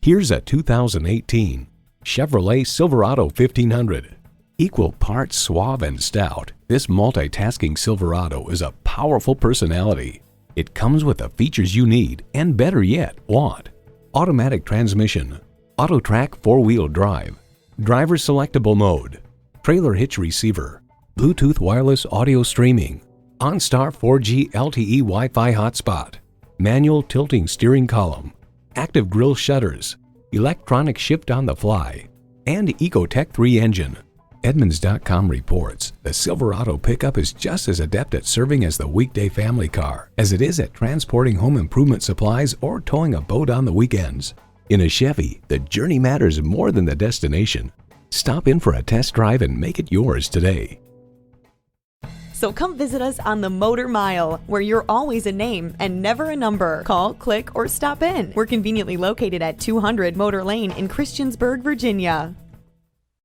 Here's a 2018 Chevrolet Silverado 1500. Equal parts suave and stout, this multitasking Silverado is a powerful personality. It comes with the features you need and, better yet, want. Automatic transmission, auto-track 4-wheel drive, driver selectable mode, trailer hitch receiver, Bluetooth wireless audio streaming, OnStar 4G LTE Wi-Fi hotspot, manual tilting steering column, active grille shutters, electronic shift on the fly, and Ecotec 3 engine. Edmunds.com reports the Silverado pickup is just as adept at serving as the weekday family car as it is at transporting home improvement supplies or towing a boat on the weekends. In a Chevy, the journey matters more than the destination. Stop in for a test drive and make it yours today. So come visit us on the Motor Mile, where you're always a name and never a number. Call, click, or stop in. We're conveniently located at 200 Motor Lane in Christiansburg, Virginia.